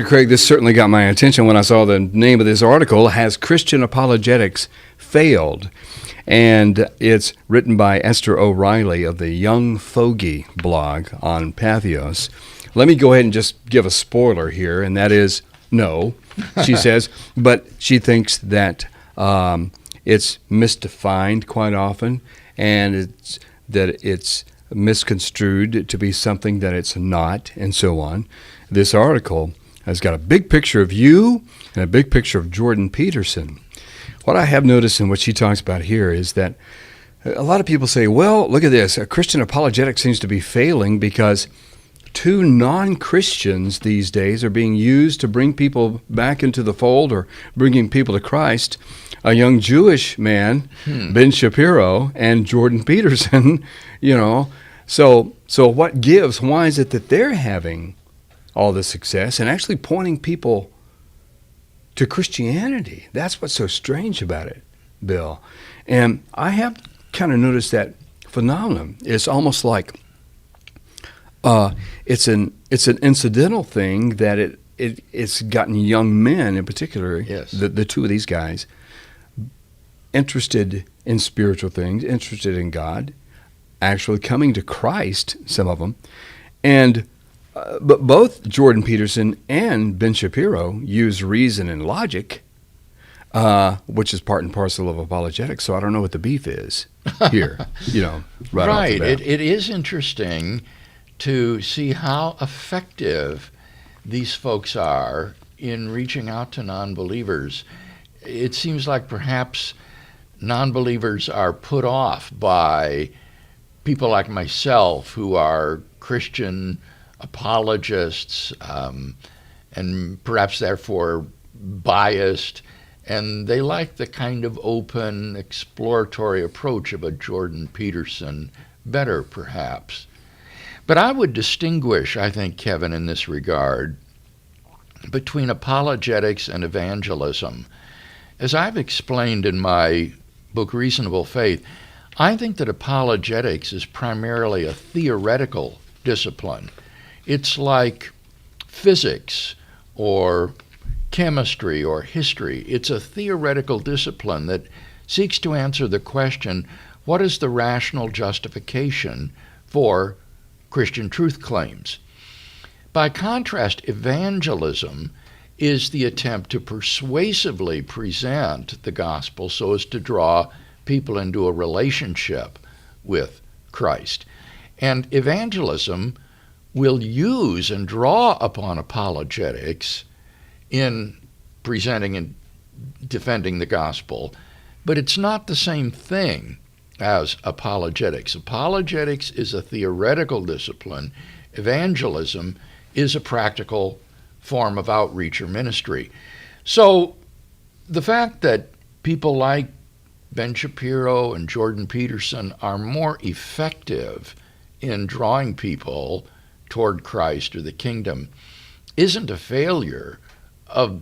Craig, this certainly got my attention when I saw the name of this article. Has Christian apologetics failed? And it's written by Esther O'Reilly of the Young Fogey blog on Patheos. Let me go ahead and just give a spoiler here, and that is no, she says, but she thinks that it's misdefined quite often, and it's misconstrued to be something that it's not, and so on. This article has got a big picture of you and a big picture of Jordan Peterson. What I have noticed and what she talks about here is that a lot of people say, well, look at this. A Christian apologetic seems to be failing because two non-Christians these days are being used to bring people back into the fold or bringing people to Christ. A young Jewish man, Ben Shapiro, and Jordan Peterson, So what gives? Why is it that they're having all this success and actually pointing people to Christianity? That's what's so strange about it, Bill. And I have kind of noticed that phenomenon. It's almost like it's an incidental thing that it's gotten young men in particular, yes, the two of these guys, interested in spiritual things, interested in God, actually coming to Christ, some of them. And but both Jordan Peterson and Ben Shapiro use reason and logic, which is part and parcel of apologetics. So I don't know what the beef is here, right off the bat. It is interesting to see how effective these folks are in reaching out to non-believers. It seems like perhaps non-believers are put off by people like myself who are Christian apologists and perhaps therefore biased, and they like the kind of open, exploratory approach of a Jordan Peterson better, perhaps. But I would distinguish, I think, Kevin, in this regard, between apologetics and evangelism. As I've explained in my book, Reasonable Faith, I think that apologetics is primarily a theoretical discipline. It's like physics or chemistry or history. It's a theoretical discipline that seeks to answer the question, what is the rational justification for Christian truth claims? By contrast, evangelism is the attempt to persuasively present the gospel so as to draw people into a relationship with Christ. And evangelism will use and draw upon apologetics in presenting and defending the gospel, but it's not the same thing as apologetics. Apologetics is a theoretical discipline. Evangelism is a practical form of outreach or ministry. So the fact that people like Ben Shapiro and Jordan Peterson are more effective in drawing people toward Christ or the kingdom isn't a failure of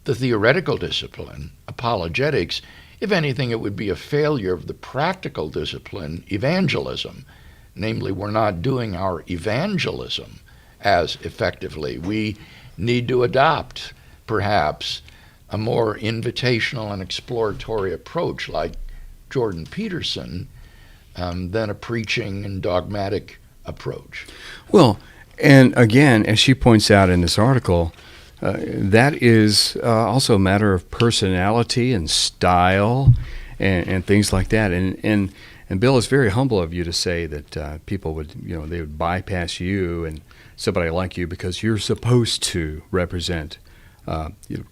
the theoretical discipline, apologetics. If anything, it would be a failure of the practical discipline, evangelism. Namely, we're not doing our evangelism as effectively. We need to adopt, perhaps, a more invitational and exploratory approach like Jordan Peterson than a preaching and dogmatic approach. Well, and again, as she points out in this article, that is also a matter of personality and style and things like that. And Bill, it's very humble of you to say that people would, they would bypass you and somebody like you because you're supposed to represent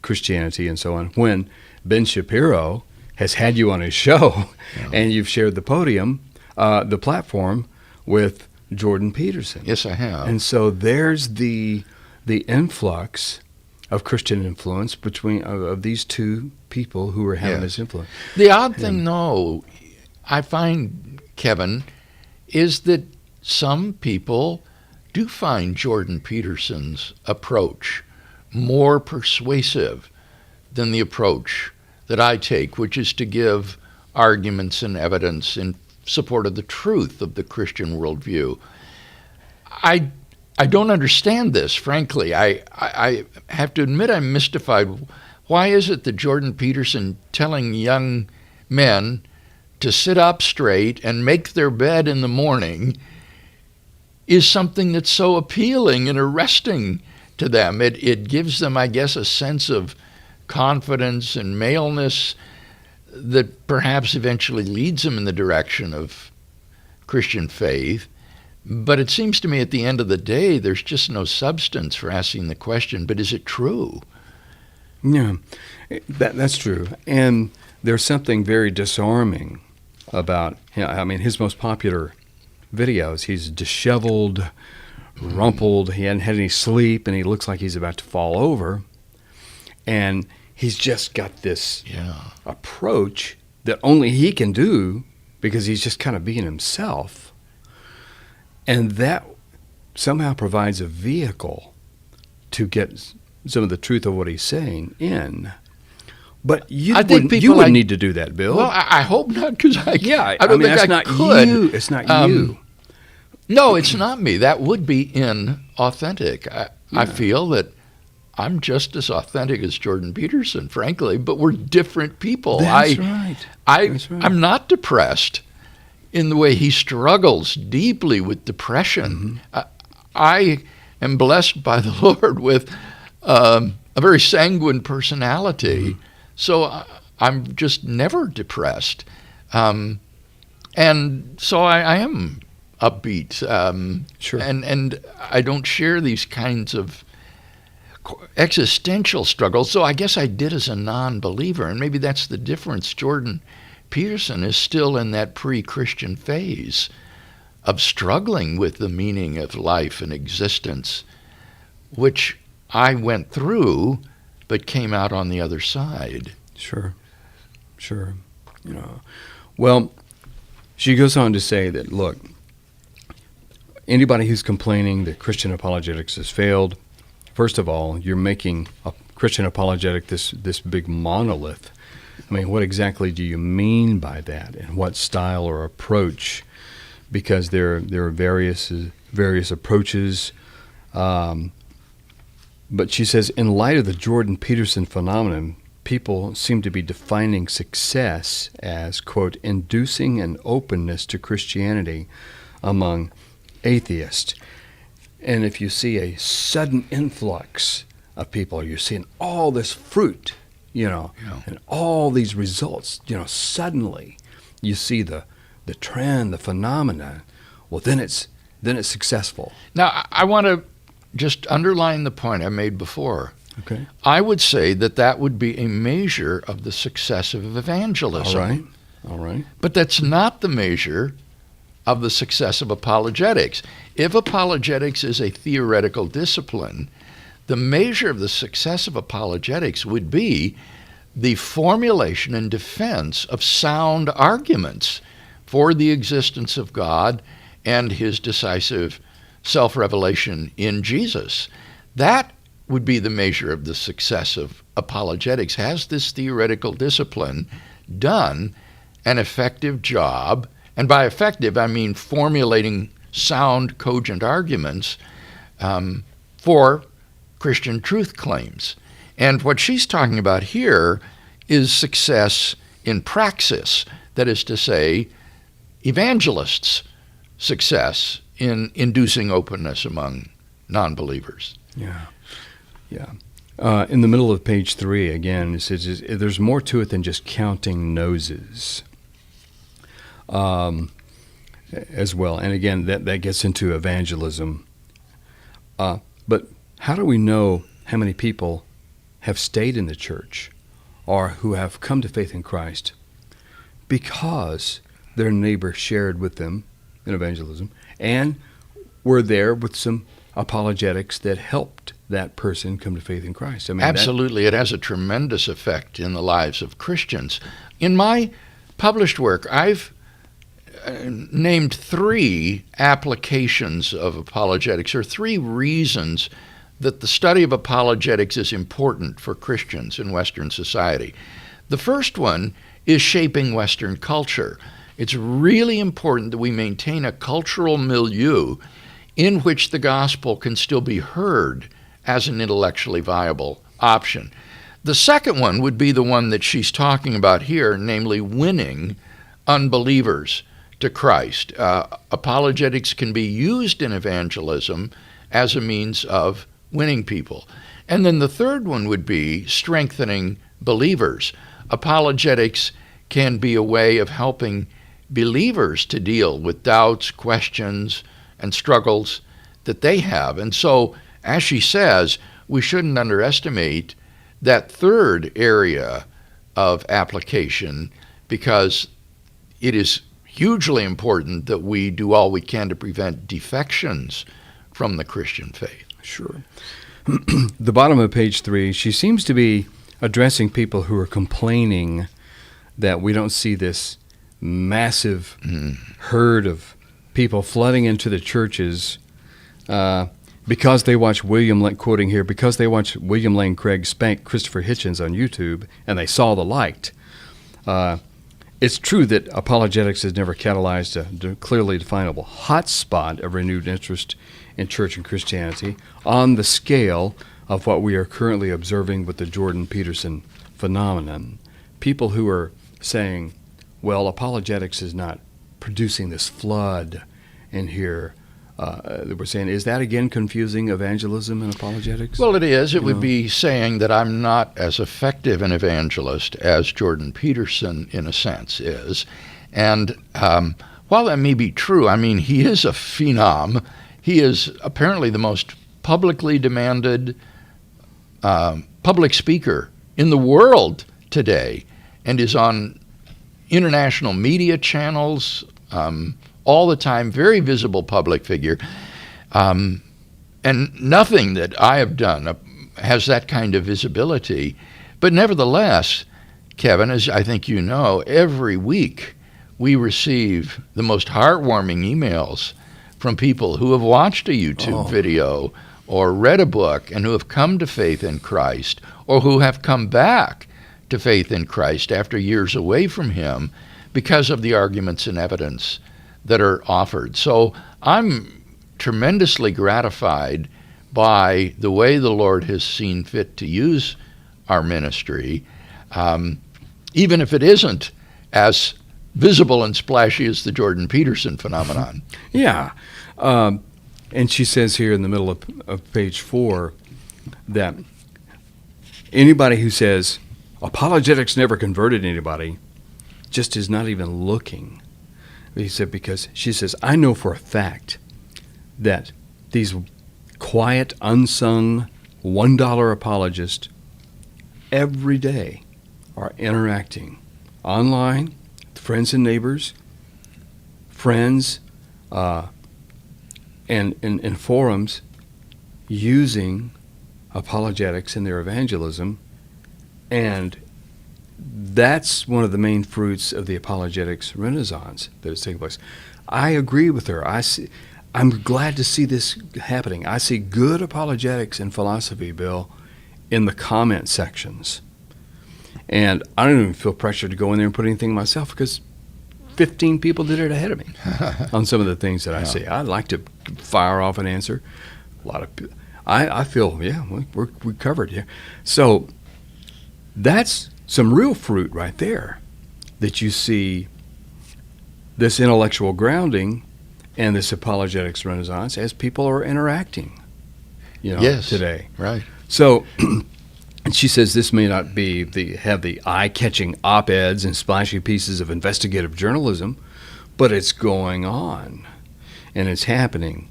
Christianity and so on. When Ben Shapiro has had you on his show and you've shared the podium, the platform with Jordan Peterson. Yes, I have. And so there's the influx of Christian influence between of these two people who are having this influence. The odd thing, though, I find, Kevin, is that some people do find Jordan Peterson's approach more persuasive than the approach that I take, which is to give arguments and evidence in support of the truth of the Christian worldview. I I don't understand this, frankly. I have to admit I'm mystified. Why is it that Jordan Peterson telling young men to sit up straight and make their bed in the morning is something that's so appealing and arresting to them? It gives them, I guess, a sense of confidence and maleness that perhaps eventually leads them in the direction of Christian faith. But it seems to me at the end of the day, there's just no substance for asking the question, but is it true? Yeah, that's true. And there's something very disarming about, his most popular videos, he's disheveled, rumpled, he hadn't had any sleep, and he looks like he's about to fall over. And he's just got this approach that only he can do because he's just kind of being himself. And that somehow provides a vehicle to get some of the truth of what he's saying in. But you wouldn't need to do that, Bill. Well, I hope not, because I don't think that's I not could. You. It's not you. No, it's not me. That would be inauthentic. I feel that I'm just as authentic as Jordan Peterson, frankly, but we're different people. That's right. I'm not depressed in the way he struggles deeply with depression. Mm-hmm. I am blessed by the Lord with a very sanguine personality, mm-hmm. so I'm just never depressed. And so I am upbeat. Sure. And I don't share these kinds of existential struggles, so I guess I did as a non-believer, and maybe that's the difference. Jordan Peterson is still in that pre-Christian phase of struggling with the meaning of life and existence, which I went through but came out on the other side. Sure. Well, she goes on to say that, look, anybody who's complaining that Christian apologetics has failed, first of all, you're making a Christian apologetic this big monolith. I mean, what exactly do you mean by that, and what style or approach? Because there are various approaches. But she says, in light of the Jordan Peterson phenomenon, people seem to be defining success as, quote, inducing an openness to Christianity among atheists. And if you see a sudden influx of people, you're seeing all this fruit, and all these results, suddenly you see the trend, the phenomena. Well, then it's successful. Now, I want to just underline the point I made before. Okay. I would say that would be a measure of the success of evangelism. All right. But that's not the measure of the success of apologetics. If apologetics is a theoretical discipline, the measure of the success of apologetics would be the formulation and defense of sound arguments for the existence of God and his decisive self-revelation in Jesus. That would be the measure of the success of apologetics. Has this theoretical discipline done an effective job? And by effective, I mean formulating sound, cogent arguments for Christian truth claims. And what she's talking about here is success in praxis, that is to say, evangelists' success in inducing openness among non-believers. Yeah. In the middle of page 3, again, it says there's more to it than just counting noses. As well. And again, that gets into evangelism. But how do we know how many people have stayed in the church or who have come to faith in Christ because their neighbor shared with them in evangelism and were there with some apologetics that helped that person come to faith in Christ? I mean, absolutely. It has a tremendous effect in the lives of Christians. In my published work, I've named 3 applications of apologetics, or 3 reasons that the study of apologetics is important for Christians in Western society. The first one is shaping Western culture. It's really important that we maintain a cultural milieu in which the gospel can still be heard as an intellectually viable option. The second one would be the one that she's talking about here, namely winning unbelievers to Christ. Apologetics can be used in evangelism as a means of winning people. And then the third one would be strengthening believers. Apologetics can be a way of helping believers to deal with doubts, questions, and struggles that they have. And so, as she says, we shouldn't underestimate that third area of application, because it is hugely important that we do all we can to prevent defections from the Christian faith. Sure. The bottom of page 3, she seems to be addressing people who are complaining that we don't see this massive herd of people flooding into the churches because they watch quoting here, because they watch William Lane Craig spank Christopher Hitchens on YouTube and they saw the light. It's true that apologetics has never catalyzed a clearly definable hotspot of renewed interest in church and Christianity on the scale of what we are currently observing with the Jordan Peterson phenomenon. People who are saying, well, apologetics is not producing this flood in here. We're saying, is that again confusing evangelism and apologetics? Well, it is. It would be saying that I'm not as effective an evangelist as Jordan Peterson, in a sense, is. And while that may be true, I mean, he is a phenom. He is apparently the most publicly demanded public speaker in the world today, and is on international media channels all the time, very visible public figure. And nothing that I have done has that kind of visibility. But nevertheless, Kevin, as I think you know, every week we receive the most heartwarming emails from people who have watched a YouTube video or read a book and who have come to faith in Christ, or who have come back to faith in Christ after years away from him because of the arguments and evidence that are offered. So I'm tremendously gratified by the way the Lord has seen fit to use our ministry, even if it isn't as visible and splashy as the Jordan Peterson phenomenon. Yeah. And she says here in the middle of page 4 that anybody who says apologetics never converted anybody just is not even looking. He said, because she says, I know for a fact that these quiet, unsung, $1 apologists every day are interacting online, friends and neighbors, friends, and in forums, using apologetics in their evangelism. And that's one of the main fruits of the apologetics renaissance that is taking place. I agree with her. I'm glad to see this happening. I see good apologetics and philosophy, Bill, in the comment sections. And I don't even feel pressure to go in there and put anything myself, because 15 people did it ahead of me on some of the things that I see. I'd like to fire off an answer. A lot of I feel, we're covered here. So that's some real fruit right there, that you see this intellectual grounding and this apologetics renaissance as people are interacting, today. Right. So, and she says this may not be have the eye-catching op-eds and splashy pieces of investigative journalism, but it's going on, and it's happening.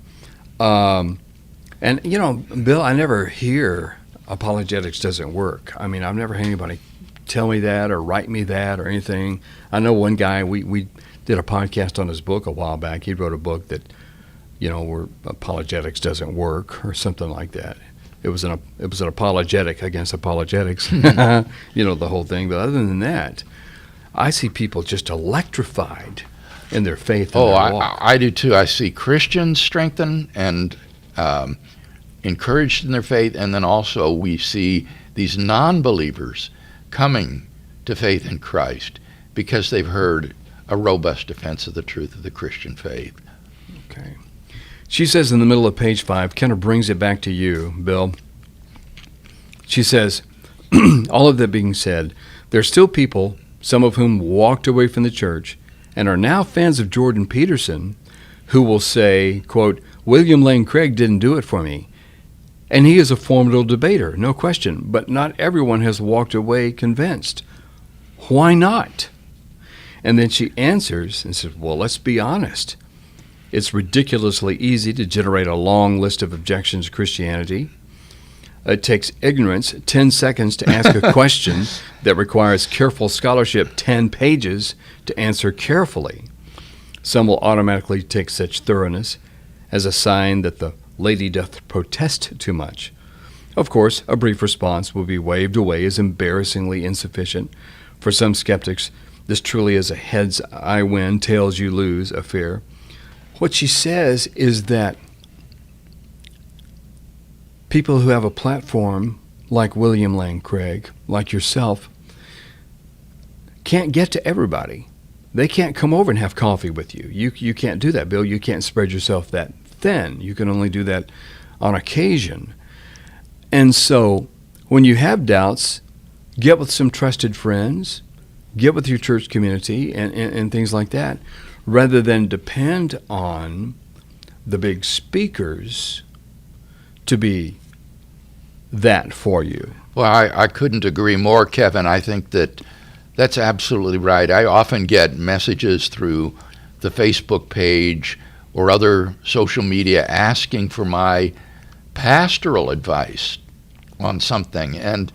And, Bill, I never hear apologetics doesn't work. I mean, I've never had anybody tell me that or write me that or anything. I know one guy, we did a podcast on his book a while back. He wrote a book that, where apologetics doesn't work or something like that. It was an apologetic against apologetics, the whole thing. But other than that, I see people just electrified in their faith and their walk. I do too. I see Christians strengthened and encouraged in their faith, and then also we see these non-believers coming to faith in Christ because they've heard a robust defense of the truth of the Christian faith. Okay. She says in the middle of page 5, kind of brings it back to you, Bill. She says, all of that being said, there's still people, some of whom walked away from the church and are now fans of Jordan Peterson, who will say, quote, William Lane Craig didn't do it for me. And he is a formidable debater, no question, but not everyone has walked away convinced. Why not? And then she answers and says, well, let's be honest. It's ridiculously easy to generate a long list of objections to Christianity. It takes ignorance 10 seconds to ask a question that requires careful scholarship 10 pages to answer carefully. Some will automatically take such thoroughness as a sign that the lady doth protest too much. Of course, a brief response will be waved away as embarrassingly insufficient. For some skeptics, this truly is a heads I win, tails you lose affair. What she says is that people who have a platform like William Lane Craig, like yourself, can't get to everybody. They can't come over and have coffee with you. You can't do that, Bill. You can't spread yourself that thin. You can only do that on occasion. And so when you have doubts, get with some trusted friends, get with your church community and things like that, rather than depend on the big speakers to be that for you. Well, I couldn't agree more, Kevin. I think that's absolutely right. I often get messages through the Facebook page or other social media asking for my pastoral advice on something. And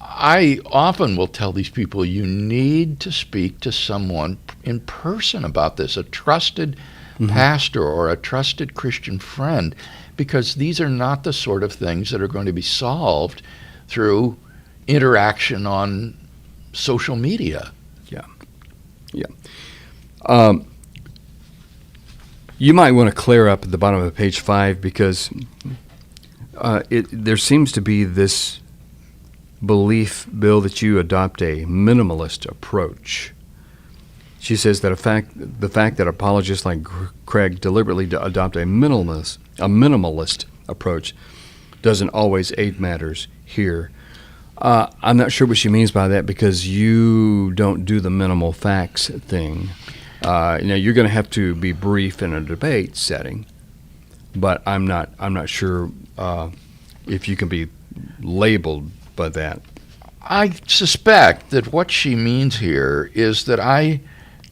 I often will tell these people, you need to speak to someone in person about this, a trusted pastor or a trusted Christian friend, because these are not the sort of things that are going to be solved through interaction on social media. Yeah. You might want to clear up at the bottom of page 5 because there seems to be this belief, Bill, that you adopt a minimalist approach. She says that the fact that apologists like Craig deliberately adopt a minimalist approach doesn't always aid matters here. I'm not sure what she means by that because you don't do the minimal facts thing. You're going to have to be brief in a debate setting, but I'm not sure if you can be labeled by that. I suspect that what she means here is that I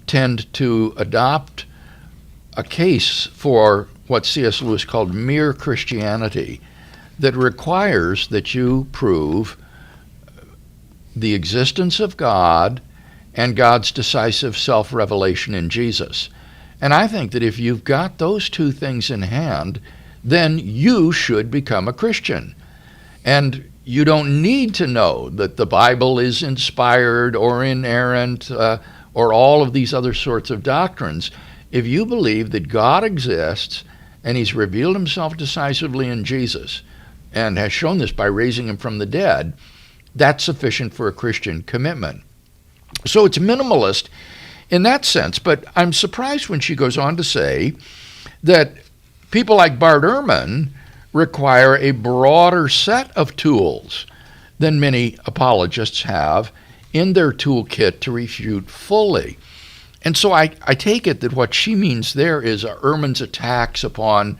tend to adopt a case for what C.S. Lewis called mere Christianity that requires that you prove the existence of God and God's decisive self-revelation in Jesus. And I think that if you've got those two things in hand, then you should become a Christian. And you don't need to know that the Bible is inspired or inerrant or all of these other sorts of doctrines. If you believe that God exists and he's revealed himself decisively in Jesus and has shown this by raising him from the dead, that's sufficient for a Christian commitment. So it's minimalist in that sense, but I'm surprised when she goes on to say that people like Bart Ehrman require a broader set of tools than many apologists have in their toolkit to refute fully. And so I take it that what she means there is Ehrman's attacks upon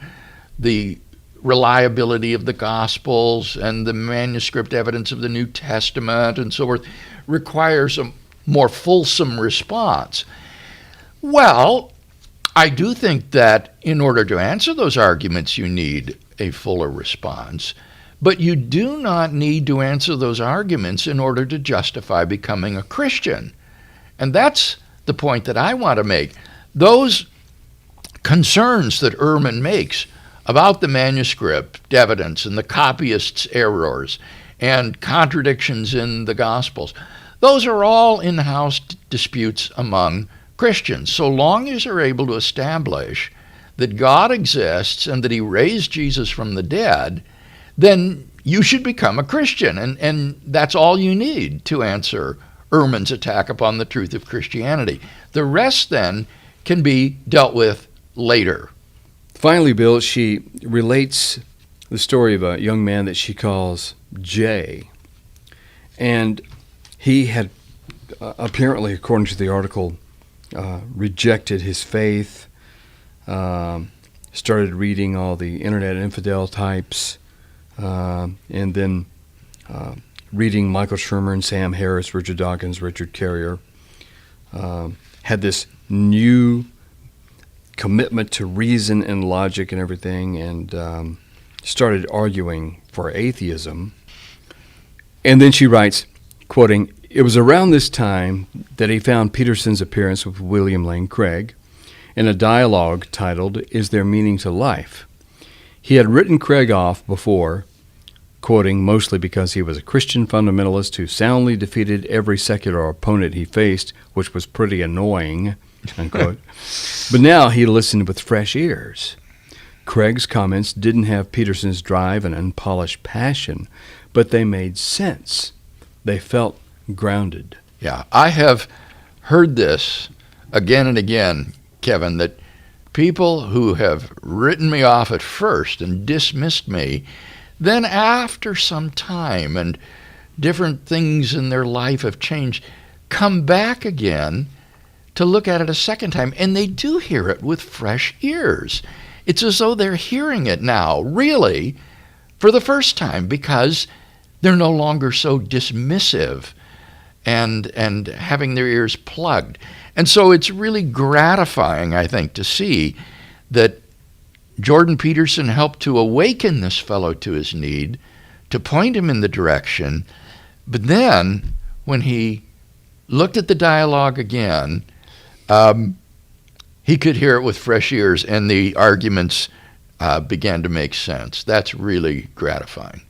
the reliability of the Gospels and the manuscript evidence of the New Testament and so forth requires a more fulsome response. Well, I do think that in order to answer those arguments, you need a fuller response, but you do not need to answer those arguments in order to justify becoming a Christian. And that's the point that I want to make. Those concerns that Ehrman makes about the manuscript evidence and the copyists' errors and contradictions in the Gospels, those are all in-house disputes among Christians. So long as you're able to establish that God exists and that he raised Jesus from the dead, then you should become a Christian. And that's all you need to answer Ehrman's attack upon the truth of Christianity. The rest then can be dealt with later. Finally, Bill, she relates the story of a young man that she calls Jay. And he had apparently, according to the article, rejected his faith, started reading all the internet infidel types, and then reading Michael Shermer and Sam Harris, Richard Dawkins, Richard Carrier. Had this new commitment to reason and logic and everything, and started arguing for atheism. And then she writes, quoting, "It was around this time that he found Peterson's appearance with William Lane Craig in a dialogue titled, 'Is There Meaning to Life?' He had written Craig off before, quoting, mostly because he was a Christian fundamentalist who soundly defeated every secular opponent he faced, which was pretty annoying," unquote. But now he listened with fresh ears. Craig's comments didn't have Peterson's drive and unpolished passion, but they made sense. They felt grounded. Yeah, I have heard this again and again, Kevin, that people who have written me off at first and dismissed me, then after some time and different things in their life have changed, come back again to look at it a second time, and they do hear it with fresh ears. It's as though they're hearing it now, really, for the first time, because they're no longer so dismissive and having their ears plugged. And so it's really gratifying, I think, to see that Jordan Peterson helped to awaken this fellow to his need, to point him in the direction. But then, when he looked at the dialogue again, he could hear it with fresh ears, and the arguments began to make sense. That's really gratifying.